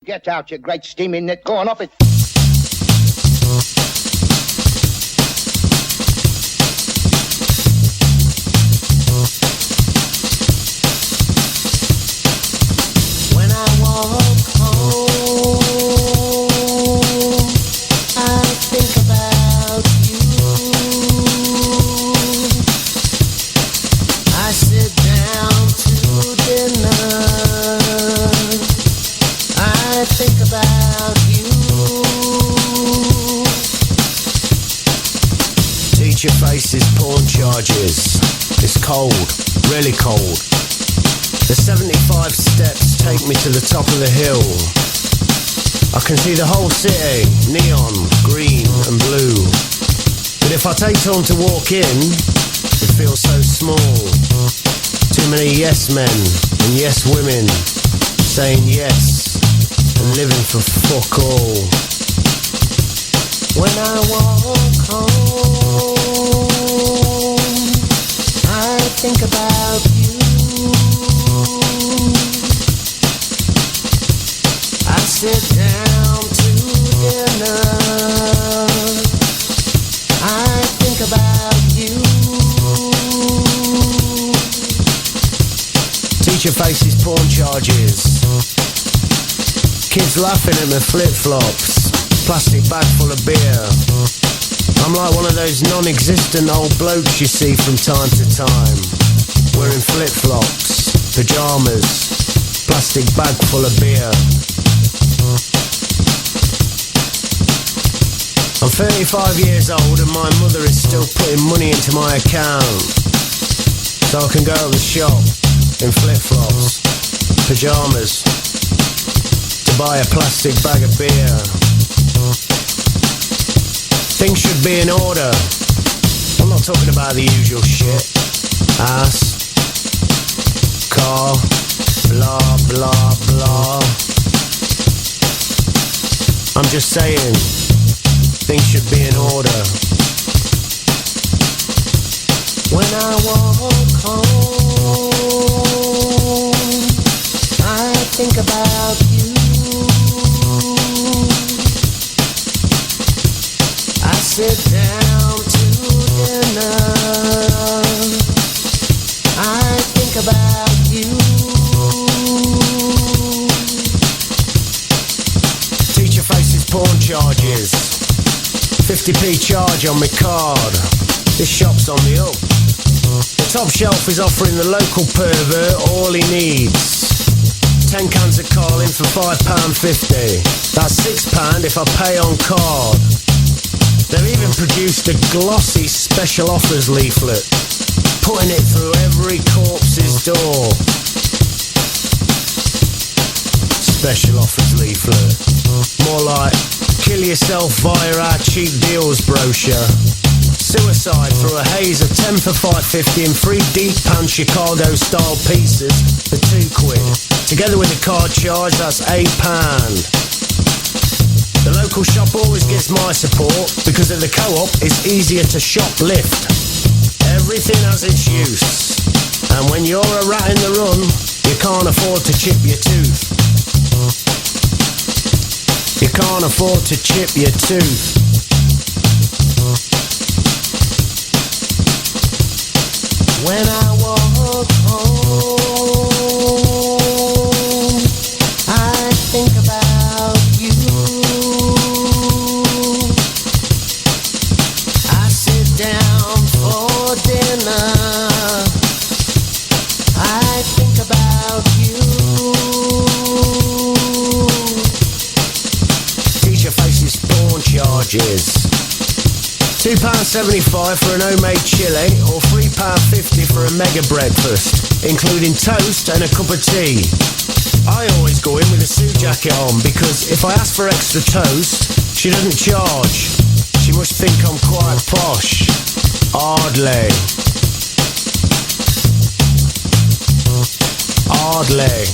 Get out, you great steaming net. Go on, off it. When I walk home, I think about you. I sit down to dinner. I think about you. Teacher faces porn charges. It's cold, really cold. The 75 steps take me to the top of the hill. I can see the whole city, neon, green and blue. But if I take time to walk in, it feels so small. Too many yes men and yes women saying yes and living for fuck all. When I walk home, I think about you. I sit down to dinner. I think about you. Teacher faces porn charges. Kids laughing at my flip-flops. Plastic bag full of beer. I'm like one of those non-existent old blokes you see from time to time, wearing flip-flops, pyjamas, plastic bag full of beer. I'm 35 years old and my mother is still putting money into my account, so I can go to the shop in flip-flops, pyjamas, to buy a plastic bag of beer. Things should be in order. I'm not talking about the usual shit. Ass, car, blah, blah, blah. I'm just saying, things should be in order. When I walk home, I think about you. I sit down to dinner. I think about you. Teacher faces porn charges. 50p charge on my card. This shop's on the up. The top shelf is offering the local pervert all he needs. 10 cans of Carlin for £5.50. That's £6 if I pay on card. They've even produced a glossy special offers leaflet, putting it through every corpse's door. Special offers leaflet. More like, kill yourself via our cheap deals brochure. Suicide through a haze of 10 for £5.50 and 3 deep pan Chicago style pizzas for £2. Together with a card charge, that's £8. The local shop always gets my support because at the co-op it's easier to shoplift. Everything has its use, and when you're a rat in the run, you can't afford to chip your tooth. You can't afford to chip your tooth. When I walk home, I think about you. I sit down for dinner. I think about you. Teacher faces porn charges. £2.75 for an homemade chili or £3.50 for a mega breakfast, including toast and a cup of tea. I always go in with a suit jacket on because if I ask for extra toast, she doesn't charge. She must think I'm quite posh. Hardly. Hardly.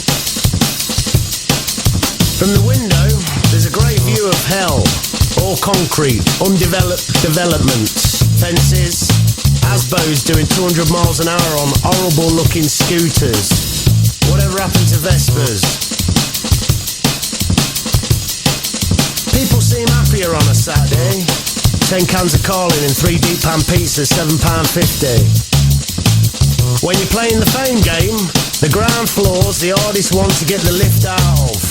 From the window, there's a great view of hell. All concrete, undeveloped developments, fences, Asbos doing 200 miles an hour on horrible looking scooters. Whatever happened to Vespers? beer on a Saturday. 10 cans of Carling and 3 deep pan pizzas, £7.50. When you're playing the fame game, the ground floor's the hardest one to get the lift out of.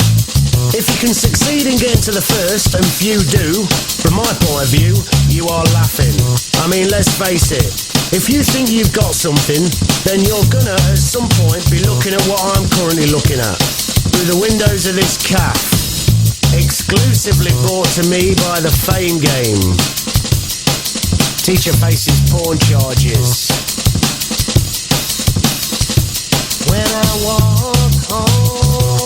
If you can succeed in getting to the first, and few do, from my point of view, you are laughing. I mean, let's face it, if you think you've got something, then you're gonna at some point be looking at what I'm currently looking at, through the windows of this cafe, exclusively brought to me by the Fame Game. Teacher faces porn charges. When I walk home